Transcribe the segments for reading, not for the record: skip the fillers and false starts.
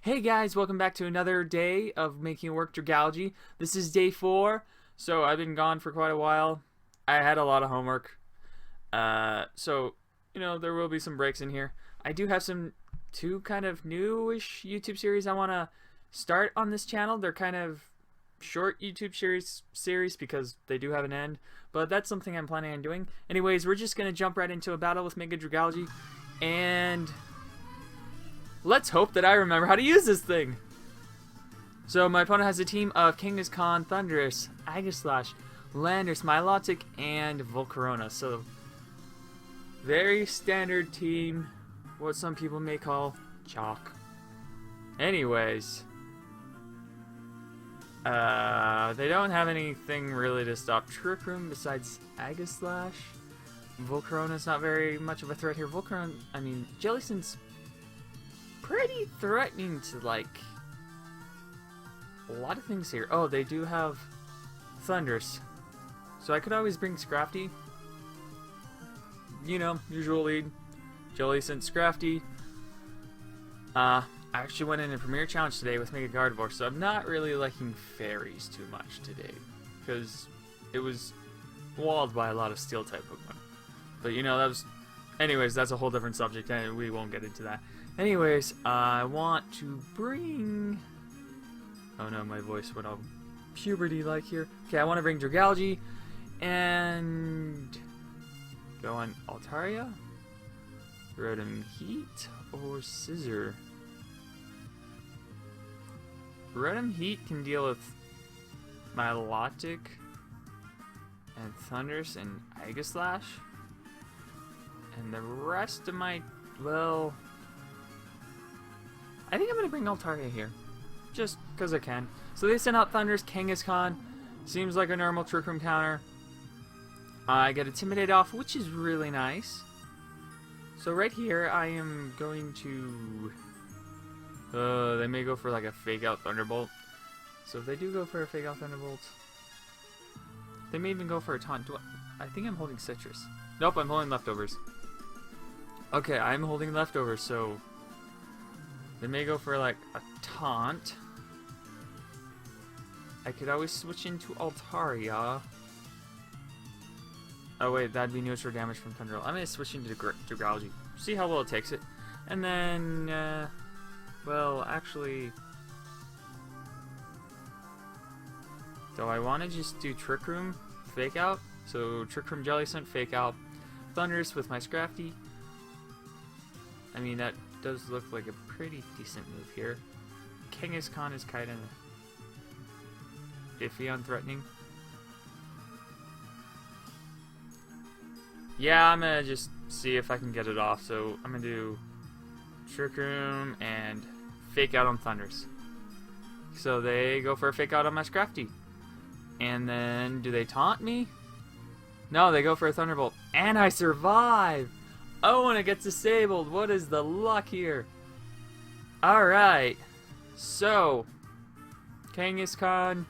Hey guys, welcome back to another day of making it work Dragalge. This is day 4, so I've been gone for quite a while. I had a lot of homework, so there will be some breaks in here. I do have two kind of newish YouTube series I want to start on this channel. They're kind of short YouTube series because they do have an end, but that's something I'm planning on doing. Anyways, we're just gonna jump right into a battle with Mega Dragalge, and let's hope that I remember how to use this thing. So my opponent has a team of Genghis Khan, Thunderous, Aegislash, Landers, Milotic, and Volcarona. So very standard team, what some people may call chalk. Anyways, they don't have anything really to stop Trick Room besides Aegislash. Volcarona's not very much of a threat here. Jellicent's pretty threatening to, like, a lot of things here. Oh, they do have Thunders. So I could always bring Scrafty. Usual lead. Jellicent, Scrafty. I actually went in a Premier Challenge today with Mega Gardevoir, so I'm not really liking Fairies too much today, because it was walled by a lot of Steel-type Pokemon. But, that was... Anyways, that's a whole different subject, and we won't get into that. Anyways, I want to bring... Oh no, my voice went all puberty-like here. Okay, I want to bring Dragalge and go on Altaria, Rotom Heat, or Scissor. Rotom Heat can deal with Milotic and Thundurus and Aegislash. And the rest of my... well... I think I'm going to bring Altaria here. Just because I can. So they send out Thunder's Genghis Khan. Seems like a normal Trick Room counter. I get Intimidate off, which is really nice. So right here, I am going to... they may go for like a Fake Out Thunderbolt. So if they do go for a Fake Out Thunderbolt... They may even go for a Taunt. I think I'm holding Citrus. Nope, I'm holding Leftovers. Okay, I'm holding Leftovers, so... They may go for like a Taunt. I could always switch into Altaria. Oh wait, that'd be neutral damage from Thunderbolt. I'm gonna switch into Dragalge. See how well it takes it. And then, well, actually... So I want to just do Trick Room, Fake Out. So Trick Room Jellicent, Fake Out. Thundurus with my Scrafty. I mean, that does look like a pretty decent move here. Genghis Khan is kind of iffy on threatening. Yeah, I'm gonna just see if I can get it off. So I'm gonna do Trick Room and Fake Out on Thunders. So they go for a Fake Out on my Scrafty. And then, do they taunt me? No, they go for a Thunderbolt. And I survive! Oh, and it gets disabled. What is the luck here? Alright. So, Genghis Khan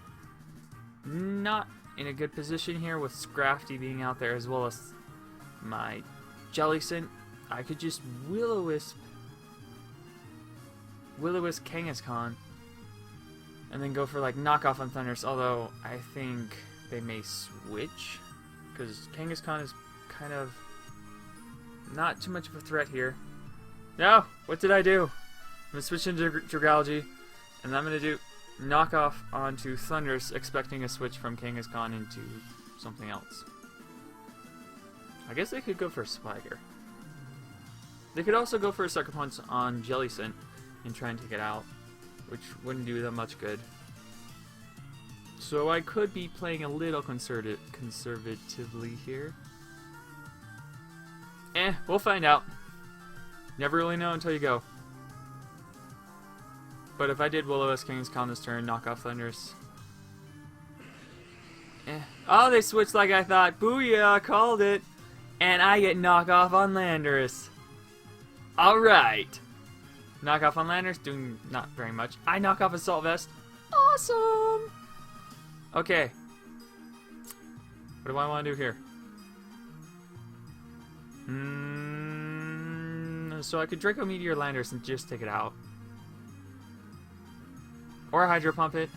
not in a good position here with Scrafty being out there as well as my Jellicent. I could just Will-O-Wisp Genghis Khan and then go for like knockoff on Thundurus, although I think they may switch because Genghis Khan is kind of not too much of a threat here. No! What did I do? I'm going to switch into Dragalge, and I'm going to do knockoff onto Thundurus, expecting a switch from Genghis Khan into something else. I guess they could go for a Swagger. They could also go for a Sucker Punch on Jellicent and try and take it out, which wouldn't do them much good. So I could be playing a little conservatively here. We'll find out. Never really know until you go. But if I did Will-O-Wisp Genghis Khan this turn, knock off Thundurus. Oh, they switched like I thought. Booyah, called it. And I get knockoff on Landorus. Alright. Knockoff on Landorus, doing not very much. I knock off Assault Vest. Awesome! Okay. What do I want to do here? So I could Draco Meteor Landers and just take it out. Or Hydro Pump it.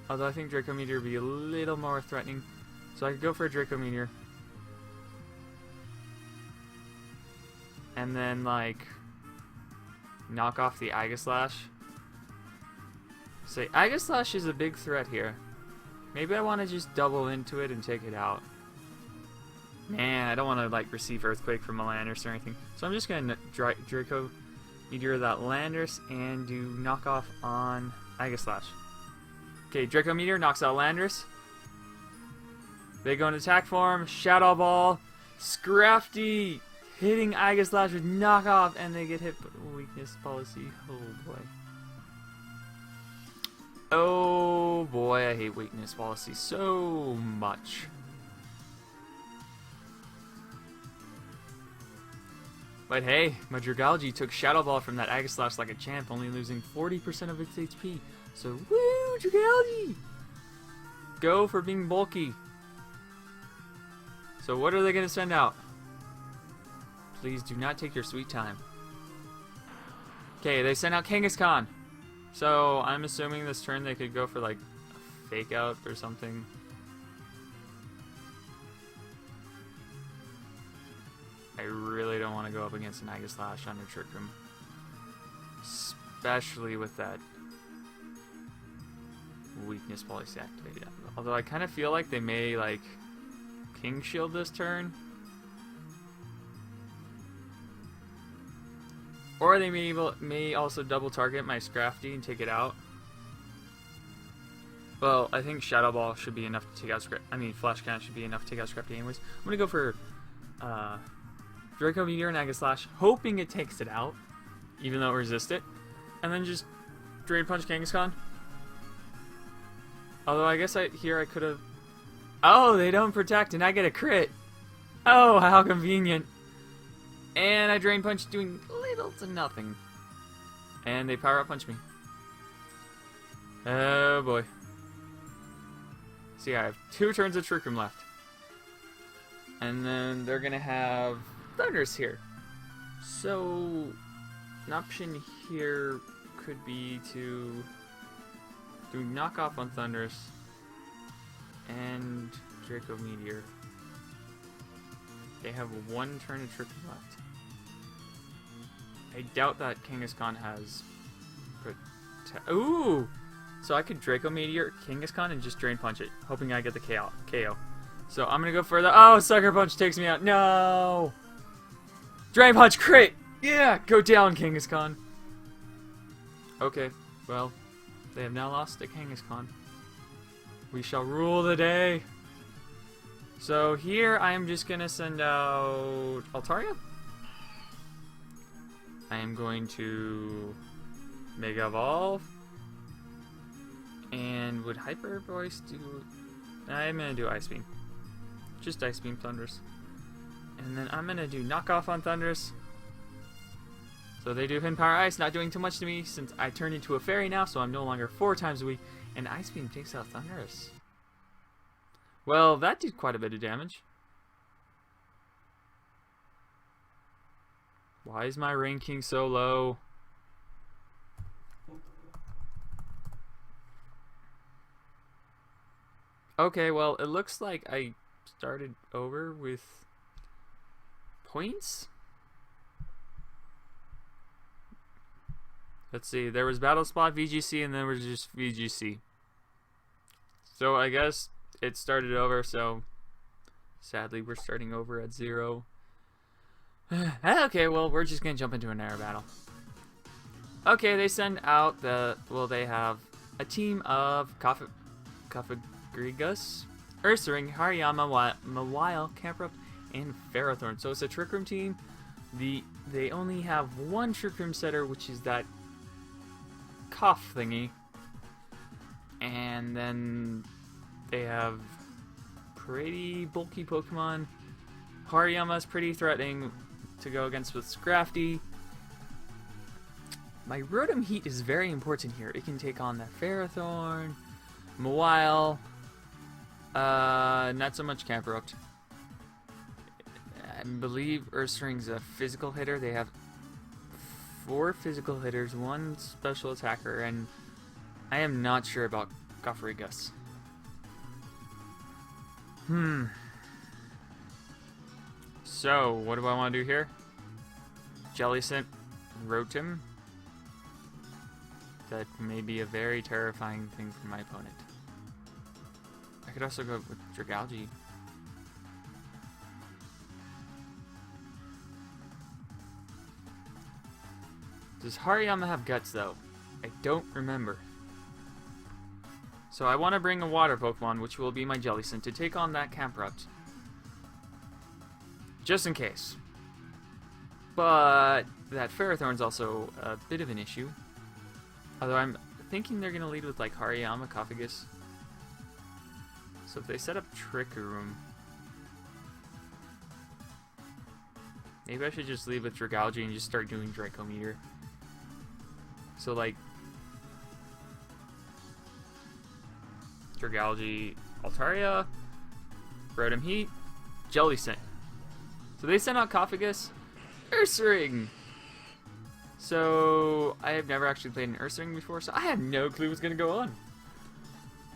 Although I think Draco Meteor would be a little more threatening. So I could go for a Draco Meteor. And then, like, knock off the Aegislash. Say, Aegislash is a big threat here. Maybe I want to just double into it and take it out. Man, I don't want to, like, receive Earthquake from a Landorus or anything. So I'm just going to Draco Meteor that Landorus and do knock off on Aegislash. Okay, Draco Meteor knocks out Landorus. They go into attack form. Shadow Ball. Scrafty hitting Aegislash with knockoff, and they get hit by weakness policy. Oh boy. Oh boy, I hate weakness policy so much. But hey, my Dragalge took Shadow Ball from that Aegislash like a champ, only losing 40% of its HP. So, woo, Dragalge! Go for being bulky. So what are they going to send out? Please do not take your sweet time. Okay, they sent out Kangaskhan. So I'm assuming this turn they could go for like a fake out or something. I really don't want to go up against an Aegislash under Trick Room. Especially with that weakness policy activated. Although I kind of feel like they may like King Shield this turn. Or they may also double target my Scrafty and take it out. Well, I think Shadow Ball should be enough to take out Flash Cannon should be enough to take out Scrafty anyways. I'm gonna go for Draco Meteor and Aegislash, hoping it takes it out, even though it resists it. And then just Drain Punch Kangaskhan. Although I guess here I could have... Oh, they don't protect and I get a crit. Oh, how convenient. And I Drain Punch doing little to nothing. And they Power Up Punch me. Oh boy. See, I have 2 turns of Trick Room left. And then they're going to have Thunders here. So, an option here could be to do knockoff on Thunders and Draco Meteor. They have 1 turn of Trick Room left. I doubt that Kangaskhan has... Ooh! So I could Draco Meteor Kangaskhan and just Drain Punch it, hoping I get the KO. So I'm gonna go for the... Oh, Sucker Punch takes me out. No! Drain Punch crit! Yeah! Go down, Kangaskhan. Okay, well, they have now lost to Kangaskhan. We shall rule the day. So here I am just gonna send out Altaria. I am going to Mega Evolve. And would Hyper Voice do... I'm going to do Ice Beam. Just Ice Beam Thunders. And then I'm going to do Knockoff on Thunders. So they do Pin Power Ice, not doing too much to me since I turned into a fairy now, so I'm no longer 4 times a week. And Ice Beam takes out Thunders. Well, that did quite a bit of damage. Why is my ranking so low? Okay, well, it looks like I started over with points. Let's see, there was Battle Spot, VGC, and then there was just VGC. So I guess it started over, so sadly we're starting over at 0. Okay, well, we're just going to jump into an air battle. Okay, they send out the... Well, they have a team of Grigus, Ursaring, Hariyama, Mawile, Camprupt, and Ferrothorn. So it's a Trick Room team. They only have 1 Trick Room setter, which is that cough thingy. And then they have pretty bulky Pokemon. Hariyama's pretty threatening to go against with Scrafty. My Rotom Heat is very important here. It can take on that Ferrothorn, Mawile. Not so much Camprupt. I believe Ursaring's a physical hitter. They have 4 physical hitters, 1 special attacker, and I am not sure about Goffregus. So, what do I want to do here? Jellicent Rotom. That may be a very terrifying thing for my opponent. I could also go with Dragalge. Does Hariyama have guts, though? I don't remember. So I want to bring a water Pokemon, which will be my Jellicent, to take on that Camprupt. Just in case. But that Ferrothorn's also a bit of an issue. Although I'm thinking they're going to lead with like Hariyama, Coffagus. So if they set up Trick Room, maybe I should just leave with Dragalge and just start doing Draco Meteor. So like Dragalge, Altaria, Rotom Heat, Jellicent. So they sent out Coffagus, Ursaring. So I have never actually played an Ursaring before, so I have no clue what's gonna go on.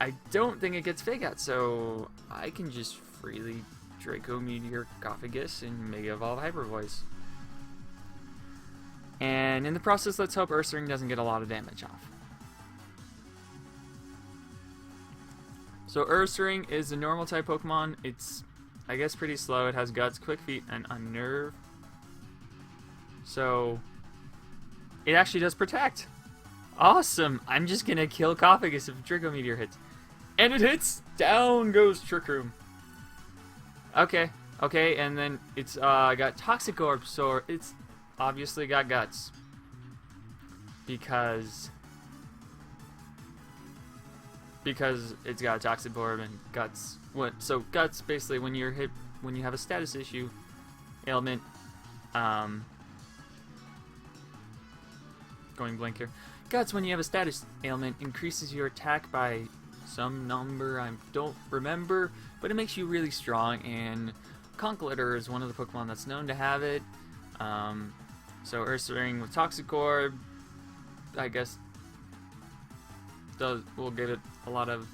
I don't think it gets Fake Out, so I can just freely Draco Meteor Coffagus and Mega Evolve Hyper Voice. And in the process, let's hope Ursaring doesn't get a lot of damage off. So Ursaring is a normal type Pokemon. It's, I guess, pretty slow. It has Guts, Quick Feet, and Unnerve. So it actually does Protect. Awesome! I'm just gonna kill Coffagus if Draco Meteor hits. And it hits! Down goes Trick Room. Okay, and then it's got Toxic Orb, so it's obviously got Guts. Because it's got a Toxic Orb and Guts. So Guts, basically, when you have a status issue, ailment, going blank here. Guts, when you have a status ailment, increases your attack by some number, I don't remember, but it makes you really strong, and Conkeldurr is one of the Pokemon that's known to have it. So Ursaring with Toxic Orb, I guess, will give it a lot of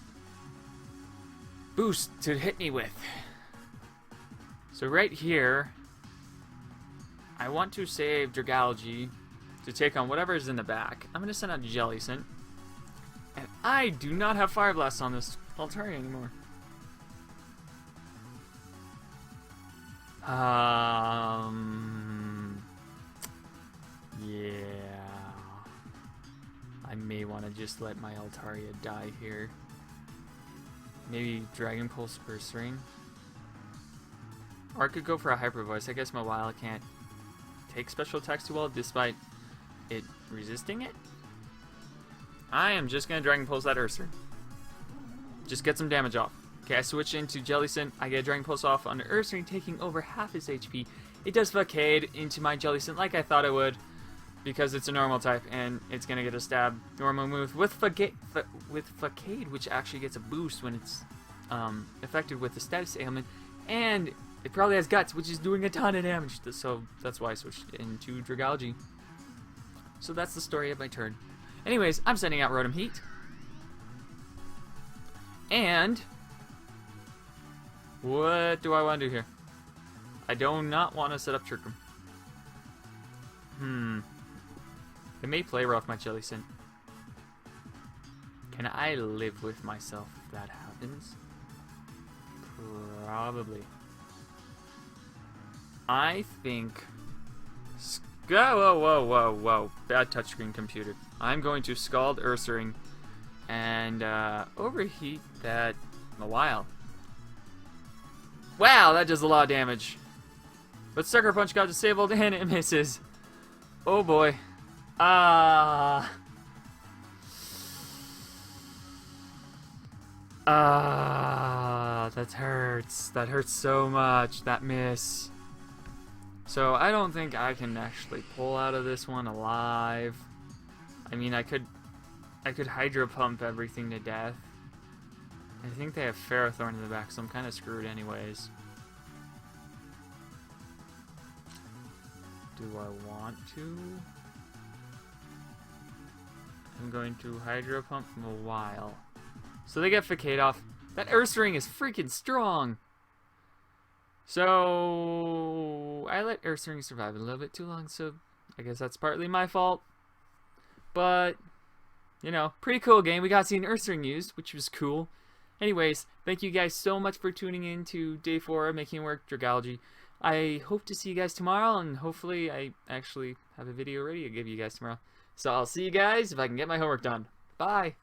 boost to hit me with. So right here, I want to save Dragalge to take on whatever is in the back. I'm going to send out Jellicent. And I do not have Fire Blast on this Altaria anymore. Yeah. I may want to just let my Altaria die here. Maybe Dragon Pulse Ursaring. Or I could go for a Hyper Voice. I guess my Wild can't take special attacks too well despite it resisting it. I am just going to Dragon Pulse that Ursaring. Just get some damage off. Okay, I switch into Jellicent. I get Dragon Pulse off on Ursaring, taking over half his HP. It does Facade into my Jellicent like I thought it would, because it's a normal type, and it's going to get a stab normal move with Facade, which actually gets a boost when it's affected with the status ailment, and it probably has Guts, which is doing a ton of damage, so that's why I switched into Dragalge. So that's the story of my turn. Anyways, I'm sending out Rotom Heat. And what do I want to do here? I do not want to set up Trick Room. I may play rough my Jellicent. Can I live with myself if that happens? Probably. I think... Whoa. Bad touchscreen computer. I'm going to Scald Ursaring and overheat that Mawile. Wow, that does a lot of damage. But Sucker Punch got disabled and it misses. Oh boy. That hurts. That hurts so much, that miss. So I don't think I can actually pull out of this one alive. I mean, I could Hydro Pump everything to death. I think they have Ferrothorn in the back, so I'm kind of screwed anyways. Do I want to? I'm going to Hydro Pump from a while. So they get Facade off. That Ursaring is freaking strong. So I let Ursaring survive a little bit too long, so I guess that's partly my fault. But, you know, pretty cool game. We got to see an Ursaring used, which was cool. Anyways, thank you guys so much for tuning in to Day 4 of Making It Work Dragalge. I hope to see you guys tomorrow, and hopefully I actually have a video ready to give you guys tomorrow. So I'll see you guys if I can get my homework done. Bye!